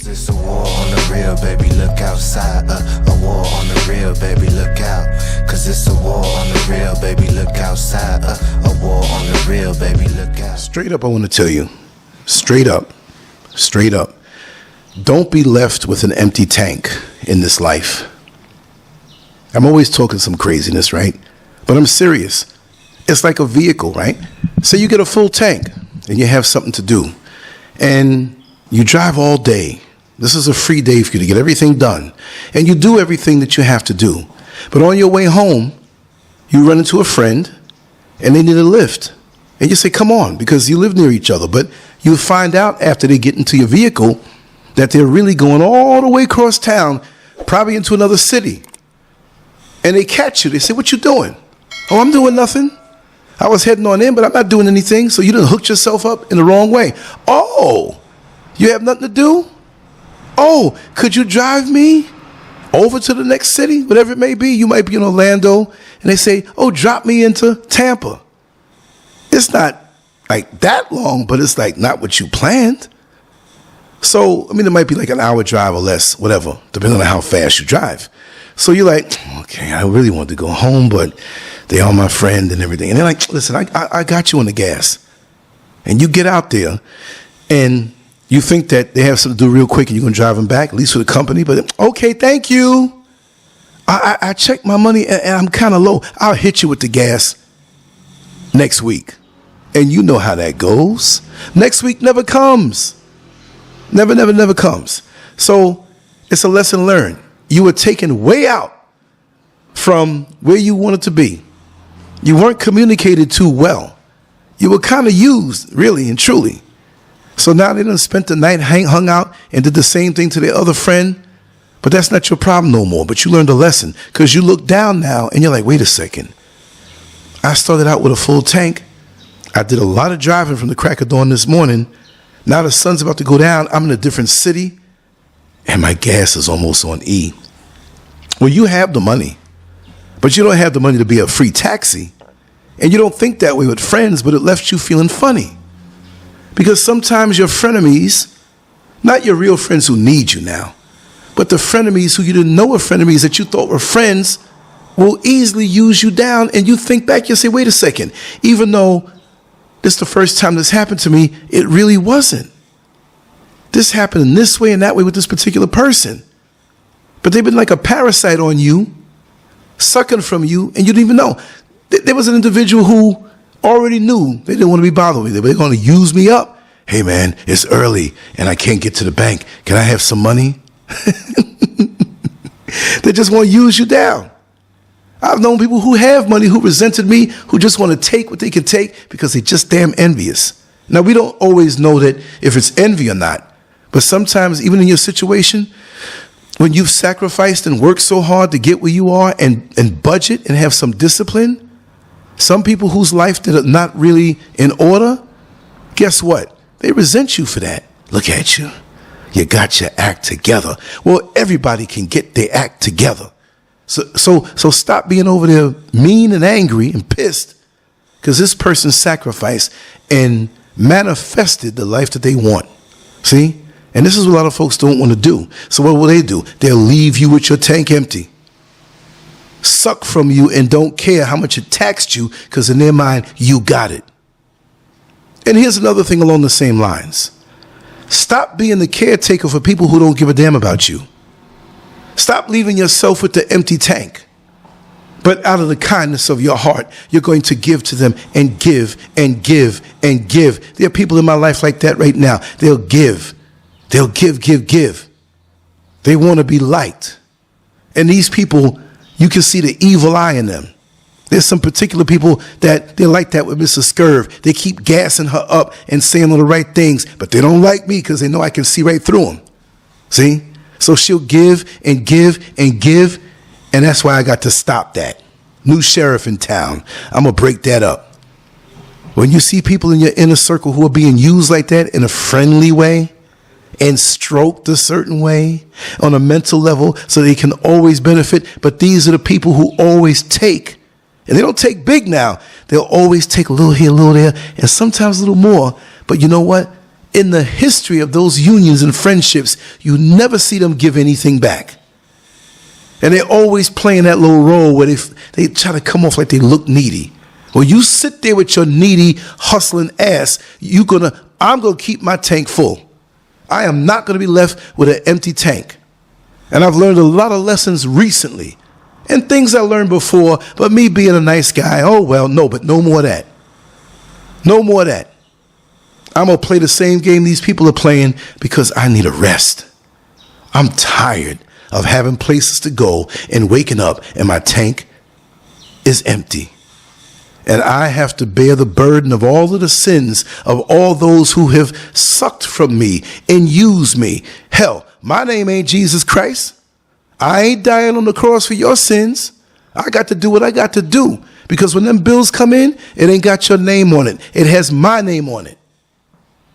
it's a war on the real, baby, look outside. A war on the real, baby, look out. Cause it's a war on the real, baby, look outside. A war on the real, baby, look out. Straight up, I want to tell you, straight up, don't be left with an empty tank in this life. I'm always talking some craziness, right? But I'm serious. It's like a vehicle, right? Say you get a full tank and you have something to do and you drive all day. This is a free day for you to get everything done. And you do everything that you have to do. But on your way home, you run into a friend and they need a lift. And you say, come on, because you live near each other. But you find out after they get into your vehicle that they're really going all the way across town, probably into another city. And they catch you. They say, what you doing? Oh, I'm doing nothing. I was heading on in, but I'm not doing anything. So you done hooked yourself up in the wrong way. Oh, you have nothing to do? Oh, could you drive me over to the next city? Whatever it may be. You might be in Orlando. And they say, oh, drop me into Tampa. It's not like that long, but it's like not what you planned. So, I mean, it might be like an hour drive or less, whatever, depending on how fast you drive. So you're like, okay, I really want to go home, but they are my friend and everything. And they're like, listen, I got you on the gas. And you get out there and you think that they have something to do real quick and you're going to drive them back, at least for the company. But okay, thank you. I checked my money and I'm kind of low. I'll hit you with the gas next week. And you know how that goes. Next week never comes. Never comes. So it's a lesson learned. You were taken way out from where you wanted to be. You weren't communicated too well. You were kind of used, really and truly. So now they done spent the night, hung out, and did the same thing to their other friend. But that's not your problem no more. But you learned a lesson because you look down now and you're like, wait a second. I started out with a full tank. I did a lot of driving from the crack of dawn this morning. Now the sun's about to go down. I'm in a different city. And my gas is almost on E. Well, you have the money, but you don't have the money to be a free taxi. And you don't think that way with friends, but it left you feeling funny. Because sometimes your frenemies, not your real friends who need you now, but the frenemies who you didn't know were frenemies that you thought were friends will easily use you down. And you think back, you say, wait a second, even though this is the first time this happened to me, it really wasn't. This happened in this way and that way with this particular person. But they've been like a parasite on you, sucking from you, and you didn't even know. There was an individual who already knew they didn't want to be bothered with it. They're going to use me up. Hey, man, it's early, and I can't get to the bank. Can I have some money? They just want to use you down. I've known people who have money who resented me, who just want to take what they can take because they're just damn envious. Now, we don't always know that if it's envy or not. But sometimes, even in your situation, when you've sacrificed and worked so hard to get where you are and budget and have some discipline, some people whose life that are not really in order, guess what? They resent you for that. Look at you. You got your act together. Well, everybody can get their act together. So stop being over there mean and angry and pissed because this person sacrificed and manifested the life that they want. See? And this is what a lot of folks don't want to do. So what will they do? They'll leave you with your tank empty. Suck from you and don't care how much it taxed you because in their mind, you got it. And here's another thing along the same lines. Stop being the caretaker for people who don't give a damn about you. Stop leaving yourself with the empty tank. But out of the kindness of your heart, you're going to give to them and give and give and give. There are people in my life like that right now. They'll give. They'll give. They want to be liked. And these people, you can see the evil eye in them. There's some particular people that they're like that with Mrs. SCURV. They keep gassing her up and saying all the right things, but they don't like me because they know I can see right through them. See? So she'll give and give and give, and that's why I got to stop that. New sheriff in town. I'm going to break that up. When you see people in your inner circle who are being used like that in a friendly way and stroked a certain way on a mental level so they can always benefit, but these are the people who always take. And they don't take big now. They'll always take a little here, a little there, and sometimes a little more. But you know what? in the history of those unions and friendships, you never see them give anything back. And they're always playing that little role where they try to come off like they look needy. Well, you sit there with your needy, hustling ass, I'm going to keep my tank full. I am not going to be left with an empty tank. And I've learned a lot of lessons recently. And things I learned before, but me being a nice guy, oh well, no, but no more of that. No more of that. I'm going to play the same game these people are playing because I need a rest. I'm tired of having places to go and waking up and my tank is empty. And I have to bear the burden of all of the sins of all those who have sucked from me and used me. Hell, my name ain't Jesus Christ. I ain't dying on the cross for your sins. I got to do what I got to do. Because when them bills come in, it ain't got your name on it. It has my name on it.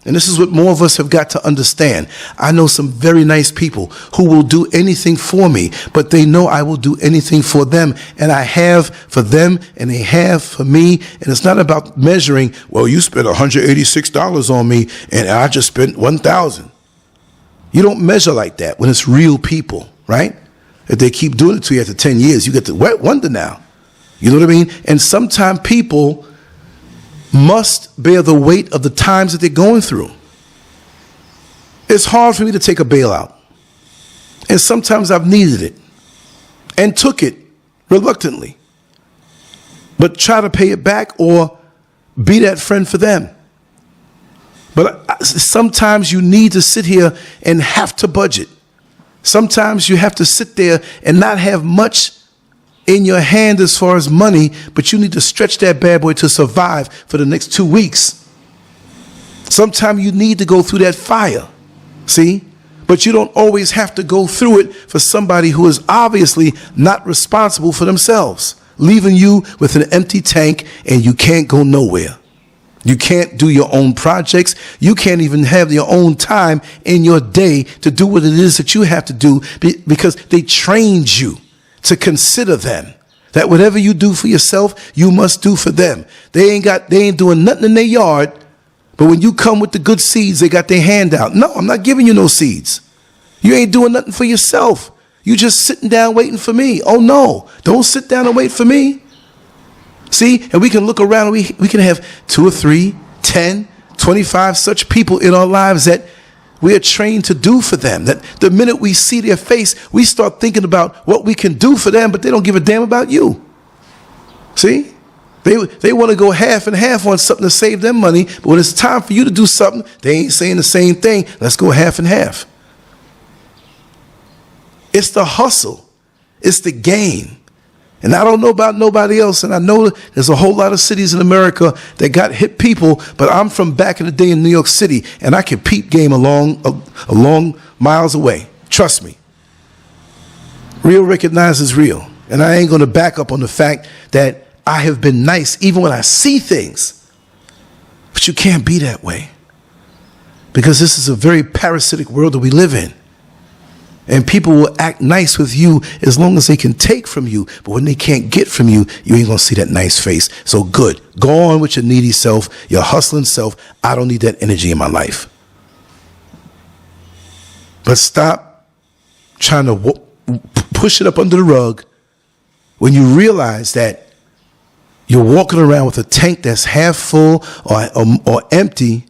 And this is what more of us have got to understand. I know some very nice people who will do anything for me, but they know I will do anything for them. And I have for them and they have for me. And it's not about measuring, well, you spent $186 on me and I just spent $1,000. You don't measure like that when it's real people, right? If they keep doing it to you after 10 years, you get to wonder now. You know what I mean? And sometimes people must bear the weight of the times that they're going through. It's hard for me to take a bailout. And sometimes I've needed it and took it reluctantly. But try to pay it back or be that friend for them. But sometimes you need to sit here and have to budget. Sometimes you have to sit there and not have much in your hand as far as money, but you need to stretch that bad boy to survive for the next 2 weeks. Sometimes you need to go through that fire, see? But you don't always have to go through it for somebody who is obviously not responsible for themselves, leaving you with an empty tank and you can't go nowhere. You can't do your own projects. You can't even have your own time in your day to do what it is that you have to do because they trained you to consider them. That whatever you do for yourself, you must do for them. They ain't doing nothing in their yard, but when you come with the good seeds, they got their hand out. No, I'm not giving you no seeds. You ain't doing nothing for yourself. You just sitting down waiting for me. Oh no, don't sit down and wait for me. See, and we can look around and we can have 2 or 3, 10, 25 such people in our lives that we are trained to do for them. That the minute we see their face, we start thinking about what we can do for them, but they don't give a damn about you. See? They want to go half and half on something to save them money, but when it's time for you to do something, they ain't saying the same thing. Let's go half and half. It's the hustle. It's the game. And I don't know about nobody else, and I know there's a whole lot of cities in America that got hip people, but I'm from back in the day in New York City, and I can peep game along miles away. Trust me. Real recognizes real. And I ain't going to back up on the fact that I have been nice even when I see things. But you can't be that way. Because this is a very parasitic world that we live in. And people will act nice with you as long as they can take from you. But when they can't get from you, you ain't going to see that nice face. So good. Go on with your needy self, your hustling self. I don't need that energy in my life. But stop trying to push it up under the rug when you realize that you're walking around with a tank that's half full or empty,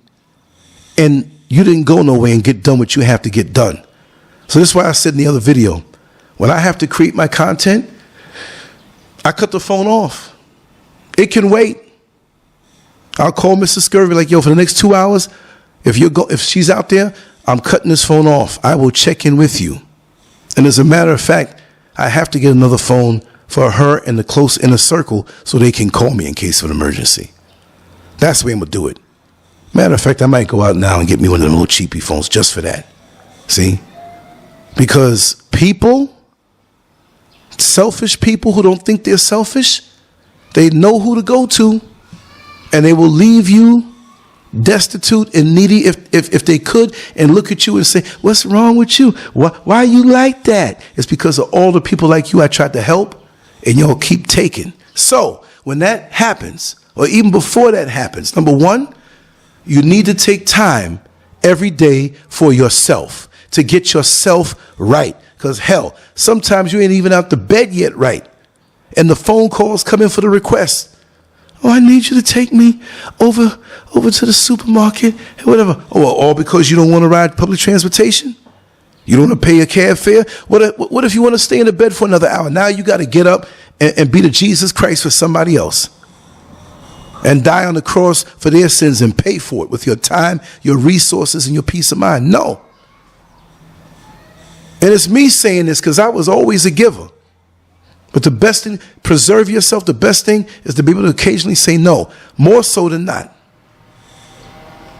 and you didn't go nowhere and get done what you have to get done. So this is why I said in the other video, when I have to create my content, I cut the phone off. It can wait. I'll call Mrs. SCURV like, yo, for the next 2 hours, if she's out there, I'm cutting this phone off. I will check in with you. And as a matter of fact, I have to get another phone for her in the close inner circle so they can call me in case of an emergency. That's the way I'm going to do it. Matter of fact, I might go out now and get me one of them little cheapy phones just for that. See? Because people, selfish people who don't think they're selfish, they know who to go to, and they will leave you destitute and needy if they could, and look at you and say, what's wrong with you? Why are you like that? It's because of all the people like you I tried to help, and y'all keep taking. So when that happens, or even before that happens, number one, you need to take time every day for yourself, to get yourself right. Because hell, sometimes you ain't even out the bed yet right. And the phone calls come in for the request. Oh, I need you to take me over to the supermarket and whatever. Oh, well, all because you don't want to ride public transportation? You don't want to pay a cab fare? What if you want to stay in the bed for another hour? Now you got to get up and be the Jesus Christ for somebody else. And die on the cross for their sins and pay for it with your time, your resources, and your peace of mind. No. And it's me saying this because I was always a giver. But the best thing, preserve yourself. The best thing is to be able to occasionally say no, more so than not.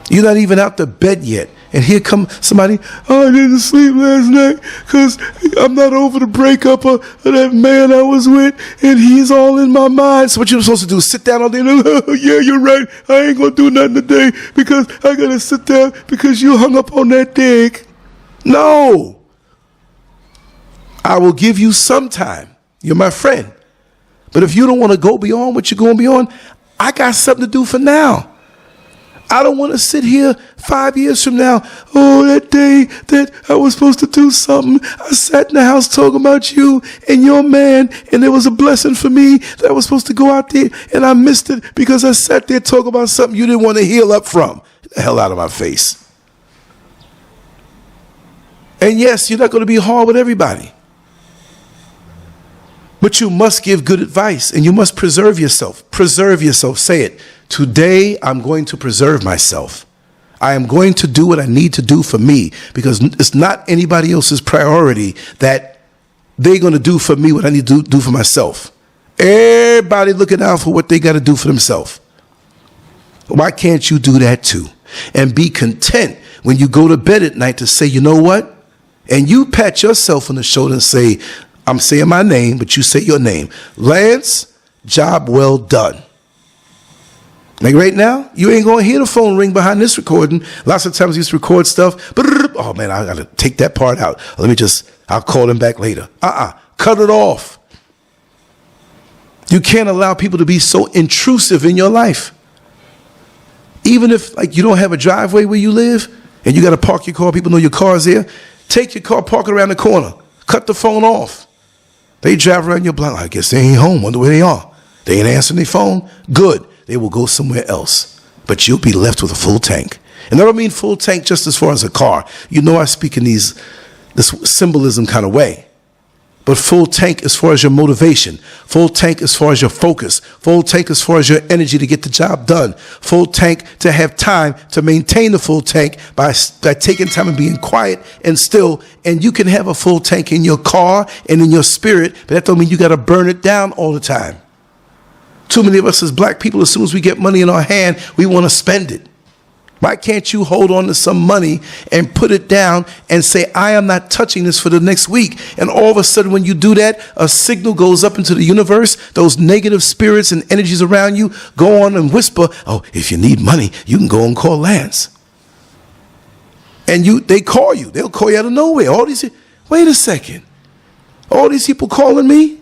You're not even out the bed yet. And here come somebody, oh, I didn't sleep last night because I'm not over the breakup of that man I was with, and he's all in my mind. So what you're supposed to do is sit down all day and, oh, yeah, you're right. I ain't going to do nothing today because I got to sit down because you hung up on that dick. No. I will give you some time. You're my friend. But if you don't want to go beyond what you're going beyond, I got something to do for now. I don't want to sit here 5 years from now. Oh, that day that I was supposed to do something, I sat in the house talking about you and your man, and it was a blessing for me that I was supposed to go out there, and I missed it because I sat there talking about something you didn't want to heal up from. Get the hell out of my face. And yes, you're not going to be hard with everybody. But you must give good advice, and you must preserve yourself. Preserve yourself. Say it. Today, I'm going to preserve myself. I am going to do what I need to do for me, because it's not anybody else's priority that they're going to do for me what I need to do for myself. Everybody looking out for what they got to do for themselves. Why can't you do that too? And be content when you go to bed at night to say, you know what? And you pat yourself on the shoulder and say, I'm saying my name, but you say your name. Lance, job well done. Like right now, you ain't going to hear the phone ring behind this recording. Lots of times you used to record stuff. Oh, man, I got to take that part out. I'll call him back later. Cut it off. You can't allow people to be so intrusive in your life. Even if like you don't have a driveway where you live and you got to park your car, people know your car's there. Take your car, park it around the corner. Cut the phone off. They drive around your block. I guess they ain't home. Wonder where they are. They ain't answering their phone. Good. They will go somewhere else. But you'll be left with a full tank. And I don't mean full tank just as far as a car. You know I speak in this symbolism kind of way. But full tank as far as your motivation. Full tank as far as your focus. Full tank as far as your energy to get the job done. Full tank to have time to maintain the full tank by taking time and being quiet and still. And you can have a full tank in your car and in your spirit, but that don't mean you got to burn it down all the time. Too many of us as black people, as soon as we get money in our hand, we want to spend it. Why can't you hold on to some money and put it down and say, I am not touching this for the next week? And all of a sudden, when you do that, a signal goes up into the universe. Those negative spirits and energies around you go on and whisper, oh, if you need money, you can go and call Lance. And they call you. They'll call you out of nowhere. Wait a second. All these people calling me?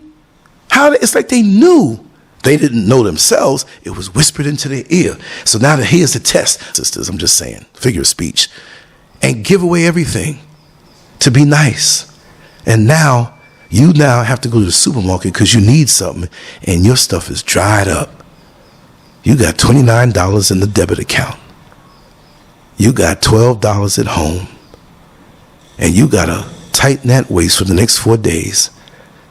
It's like they knew. They didn't know themselves. It was whispered into their ear. So now here's the test. Sisters, I'm just saying, figure of speech. And give away everything to be nice. And now, you have to go to the supermarket because you need something and your stuff is dried up. You got $29 in the debit account. You got $12 at home. And you got to tighten that waist for the next 4 days.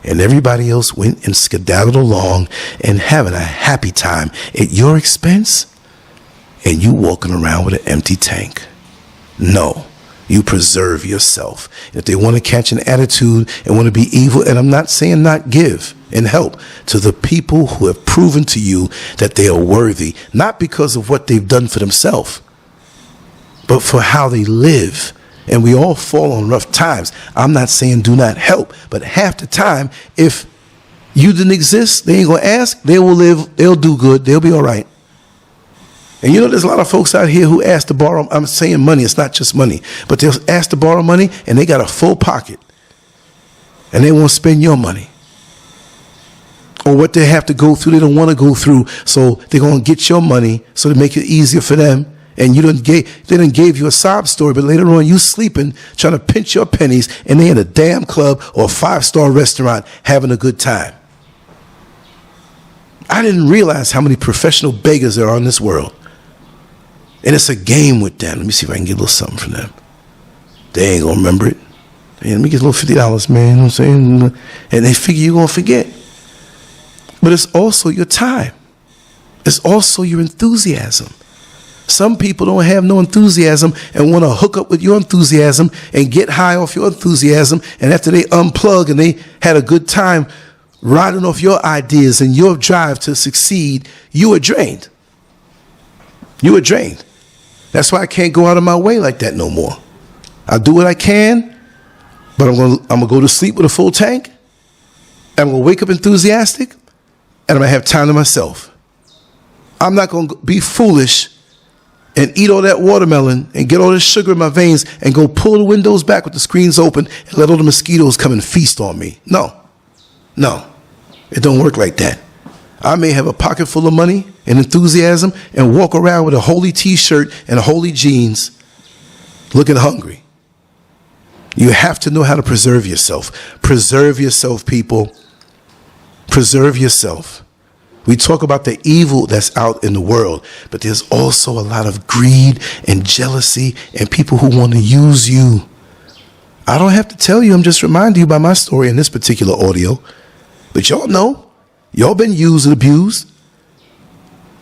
And everybody else went and skedaddled along and having a happy time at your expense, and you walking around with an empty tank. No, you preserve yourself. If they want to catch an attitude and want to be evil, and I'm not saying not give and help to the people who have proven to you that they are worthy, not because of what they've done for themselves, but for how they live. And we all fall on rough times. I'm not saying do not help, but half the time, if you didn't exist, they ain't going to ask. They will live. They'll do good. They'll be all right. And there's a lot of folks out here who ask to borrow. I'm saying money. It's not just money. But they'll ask to borrow money, and they got a full pocket. And they won't spend your money. Or what they have to go through, they don't want to go through. So they're going to get your money so to make it easier for them. And they done gave you a sob story, but later on you sleeping, trying to pinch your pennies, and they in a damn club or a 5-star restaurant having a good time. I didn't realize how many professional beggars there are in this world. And it's a game with them. Let me see if I can get a little something from them. They ain't gonna remember it. Hey, let me get a little $50, man. You know what I'm saying? And they figure you're gonna forget. But it's also your time. It's also your enthusiasm. Some people don't have no enthusiasm and want to hook up with your enthusiasm and get high off your enthusiasm. And after they unplug and they had a good time riding off your ideas and your drive to succeed, you are drained. You are drained. That's why I can't go out of my way like that no more. I'll do what I can, but I'm gonna go to sleep with a full tank. I'm gonna wake up enthusiastic, and I'm gonna have time to myself. I'm not gonna be foolish and eat all that watermelon and get all this sugar in my veins and go pull the windows back with the screens open and let all the mosquitoes come and feast on me. No, it don't work like that. I may have a pocket full of money and enthusiasm and walk around with a holy t-shirt and holy jeans looking hungry. You have to know how to preserve yourself. Preserve yourself, people. Preserve yourself. We talk about the evil that's out in the world, but there's also a lot of greed and jealousy and people who want to use you. I don't have to tell you. I'm just reminding you by my story in this particular audio. But y'all know. Y'all been used and abused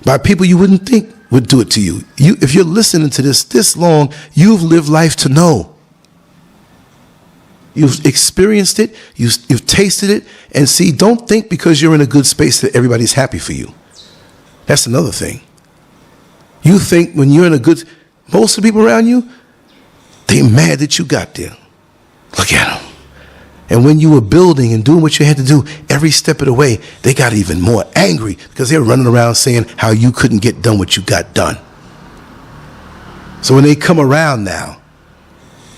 by people you wouldn't think would do it to you. If you're listening to this long, you've lived life to know. You've experienced it. You've tasted it. And see, don't think because you're in a good space that everybody's happy for you. That's another thing. You think when you're in a good, most of the people around you, they mad that you got there. Look at them. And when you were building and doing what you had to do every step of the way, they got even more angry because they were running around saying how you couldn't get done what you got done. So when they come around now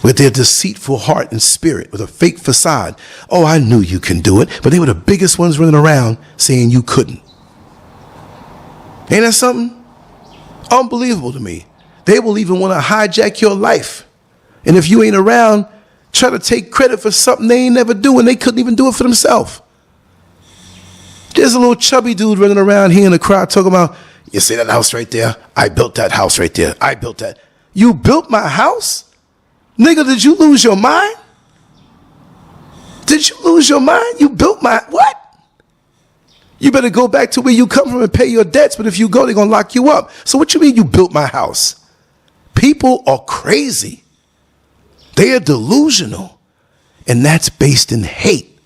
with their deceitful heart and spirit, with a fake facade, oh, I knew you can do it. But they were the biggest ones running around saying you couldn't. Ain't that something? Unbelievable to me. They will even want to hijack your life. And if you ain't around, try to take credit for something they ain't never do, and they couldn't even do it for themselves. There's a little chubby dude running around here in the crowd talking about, you see that house right there? I built that house right there. I built that. You built my house? Nigga, did you lose your mind? Did you lose your mind? You built my, what? You better go back to where you come from and pay your debts, but if you go, they're going to lock you up. So what you mean you built my house? People are crazy. They are delusional, and that's based in hate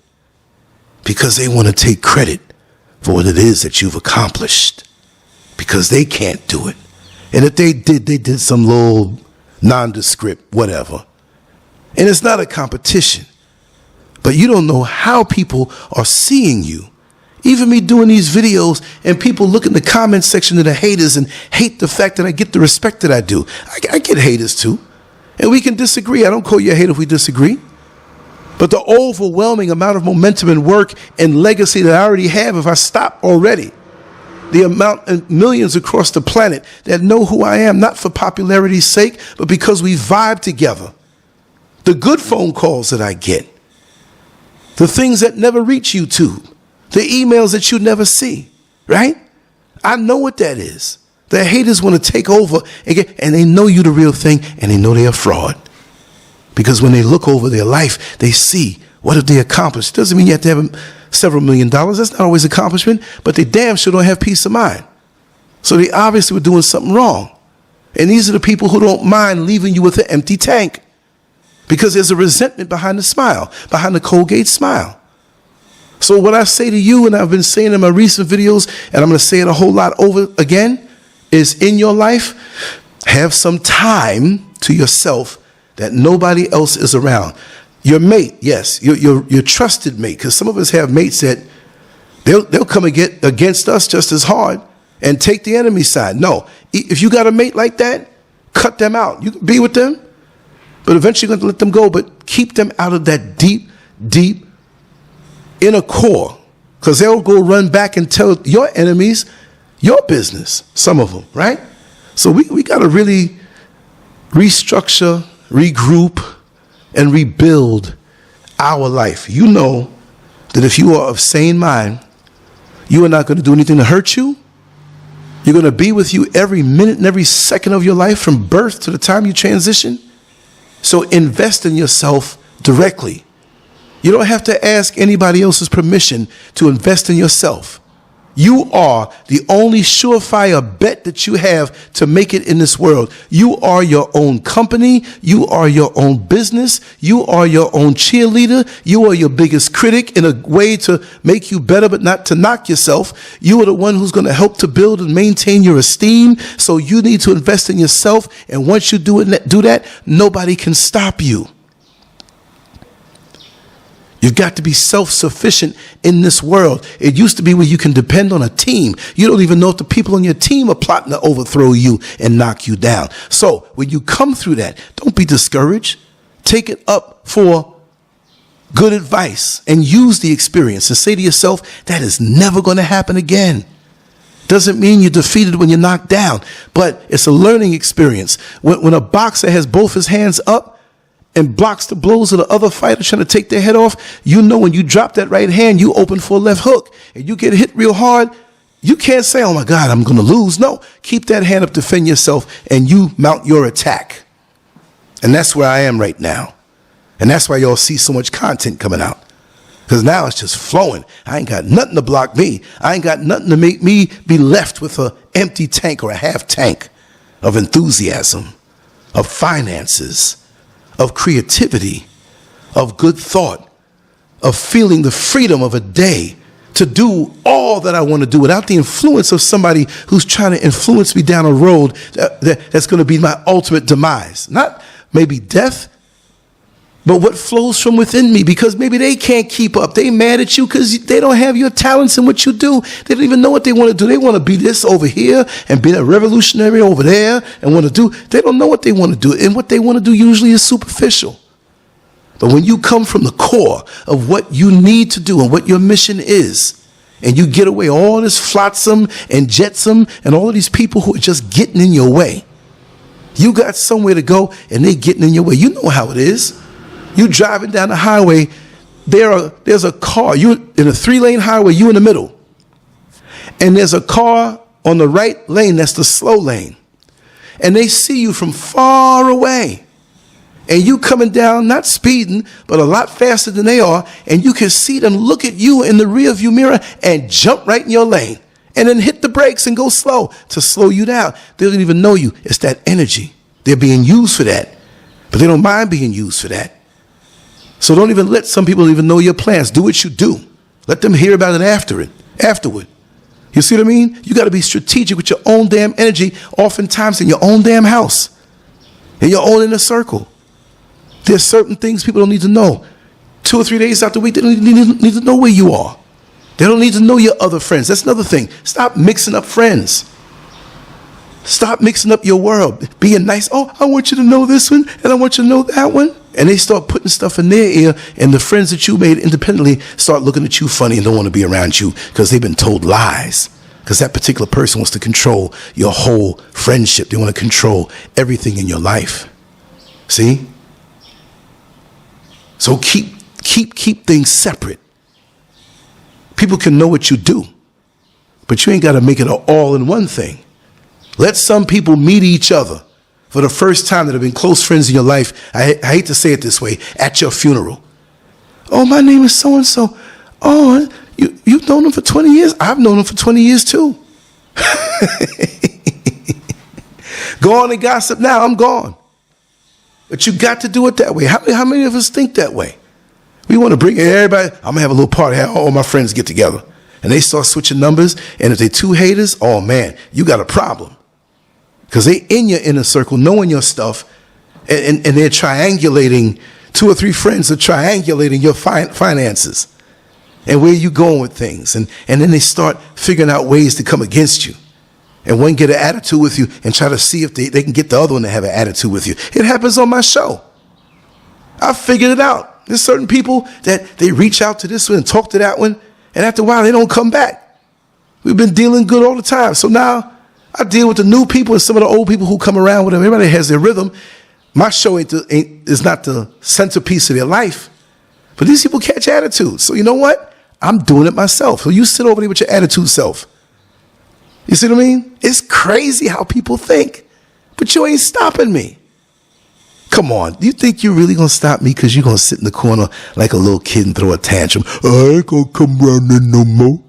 because they want to take credit for what it is that you've accomplished because they can't do it. And if they did some little nondescript whatever. And it's not a competition, but you don't know how people are seeing you. Even me doing these videos and people look in the comment section of the haters and hate the fact that I get the respect that I do. I get haters too. And we can disagree. I don't call you a hater if we disagree. But the overwhelming amount of momentum and work and legacy that I already have, if I stop already, the amount of millions across the planet that know who I am, not for popularity's sake, but because we vibe together. The good phone calls that I get, the things that never reach YouTube, the emails that you never see, right? I know what that is. The haters want to take over and they know you the real thing and they know they're a fraud. Because when they look over their life, they see what have they accomplished. Doesn't mean you have to have several $1 million. That's not always accomplishment, but they damn sure don't have peace of mind. So they obviously were doing something wrong. And these are the people who don't mind leaving you with an empty tank. Because there's a resentment behind the smile, behind the Colgate smile. So what I say to you, and I've been saying in my recent videos, and I'm going to say it a whole lot over again, is in your life, have some time to yourself that nobody else is around. Your mate, yes, your trusted mate, because some of us have mates that they'll come against us just as hard and take the enemy side. No, if you got a mate like that, cut them out. You can be with them, but eventually you're going to let them go, but keep them out of that deep, deep inner core, because they'll go run back and tell your enemies your business, some of them, right? So we got to really restructure, regroup, and rebuild our life. You know that if you are of sane mind, you are not going to do anything to hurt you. You're going to be with you every minute and every second of your life from birth to the time you transition. So invest in yourself directly. You don't have to ask anybody else's permission to invest in yourself. You are the only surefire bet that you have to make it in this world. You are your own company. You are your own business. You are your own cheerleader. You are your biggest critic in a way to make you better, but not to knock yourself. You are the one who's going to help to build and maintain your esteem. So you need to invest in yourself. And once you do that, nobody can stop you. You've got to be self-sufficient in this world. It used to be where you can depend on a team. You don't even know if the people on your team are plotting to overthrow you and knock you down. So when you come through that, don't be discouraged. Take it up for good advice and use the experience and say to yourself, that is never going to happen again. Doesn't mean you're defeated when you're knocked down, but it's a learning experience. When a boxer has both his hands up and blocks the blows of the other fighter trying to take their head off, you know when you drop that right hand, you open for a left hook and you get hit real hard, you can't say, oh my God, I'm going to lose. No, keep that hand up, defend yourself, and you mount your attack. And that's where I am right now. And that's why y'all see so much content coming out. Because now it's just flowing. I ain't got nothing to block me. I ain't got nothing to make me be left with an empty tank or a half tank of enthusiasm, of finances, of creativity, of good thought, of feeling the freedom of a day to do all that I want to do without the influence of somebody who's trying to influence me down a road that's going to be my ultimate demise. Not maybe death, but what flows from within me, because maybe they can't keep up. They mad at you because they don't have your talents in what you do. They don't even know what they want to do. They want to be this over here and be a revolutionary over there and want to do. They don't know what they want to do. And what they want to do usually is superficial. But when you come from the core of what you need to do and what your mission is, and you get away all this flotsam and jetsam and all of these people who are just getting in your way, you got somewhere to go and they getting in your way. You know how it is. You driving down the highway, there's a car. You in a 3-lane highway, you in the middle. And there's a car on the right lane, that's the slow lane. And they see you from far away. And you coming down, not speeding, but a lot faster than they are. And you can see them look at you in the rearview mirror and jump right in your lane. And then hit the brakes and go slow to slow you down. They don't even know you. It's that energy. They're being used for that. But they don't mind being used for that. So don't even let some people even know your plans. Do what you do. Let them hear about it afterward. You see what I mean? You got to be strategic with your own damn energy, oftentimes in your own damn house, in your own inner circle. There's certain things people don't need to know. 2 or 3 days out the week, they don't need to know where you are. They don't need to know your other friends. That's another thing. Stop mixing up friends. Stop mixing up your world. Being nice. Oh, I want you to know this one, and I want you to know that one. And they start putting stuff in their ear, and the friends that you made independently start looking at you funny and don't want to be around you because they've been told lies. Because that particular person wants to control your whole friendship. They want to control everything in your life. See? So keep things separate. People can know what you do, but you ain't got to make it an all-in-one thing. Let some people meet each other for the first time that have been close friends in your life. I hate to say it this way, at your funeral. Oh, my name is so-and-so. Oh, you've known him for 20 years? I've known him for 20 years too. Go on and gossip now, I'm gone. But you got to do it that way. How many of us think that way? We want to bring everybody, I'm going to have a little party, have all my friends get together. And they start switching numbers, and if they 2 haters, oh man, you got a problem. Because they in your inner circle, knowing your stuff, and they're triangulating, 2 or 3 friends are triangulating your finances and where you going with things. And then they start figuring out ways to come against you. And one get an attitude with you and try to see if they can get the other one to have an attitude with you. It happens on my show. I figured it out. There's certain people that they reach out to this one and talk to that one, and after a while they don't come back. We've been dealing good all the time. So now I deal with the new people and some of the old people who come around with them. Everybody has their rhythm. My show is not the centerpiece of their life. But these people catch attitudes. So you know what? I'm doing it myself. So you sit over there with your attitude self. You see what I mean? It's crazy how people think. But you ain't stopping me. Come on. You think you're really going to stop me because you're going to sit in the corner like a little kid and throw a tantrum? I ain't going to come around there no more.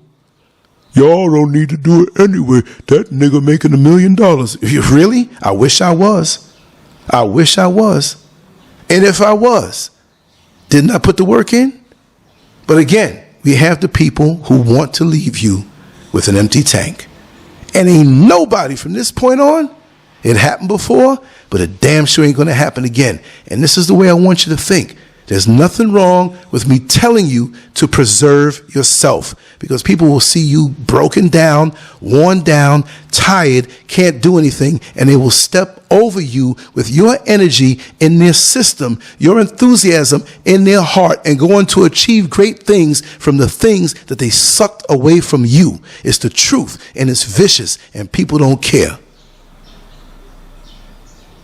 Y'all don't need to do it anyway. That nigga making $1 million. Really? I wish I was. I wish I was. And if I was, didn't I put the work in? But again, we have the people who want to leave you with an empty tank. And ain't nobody from this point on, it happened before, but it damn sure ain't going to happen again. And this is the way I want you to think. There's nothing wrong with me telling you to preserve yourself, because people will see you broken down, worn down, tired, can't do anything, and they will step over you with your energy in their system, your enthusiasm in their heart, and go on to achieve great things from the things that they sucked away from you. It's the truth, and it's vicious, and people don't care.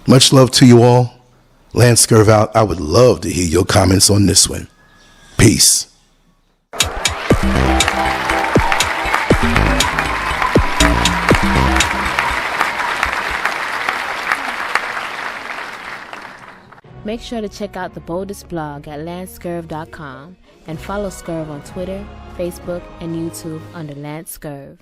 Much love to you all. Lancescurv out. I would love to hear your comments on this one. Peace. Make sure to check out the boldest blog at Lancescurv.com and follow Scurv on Twitter, Facebook, and YouTube under Lancescurv.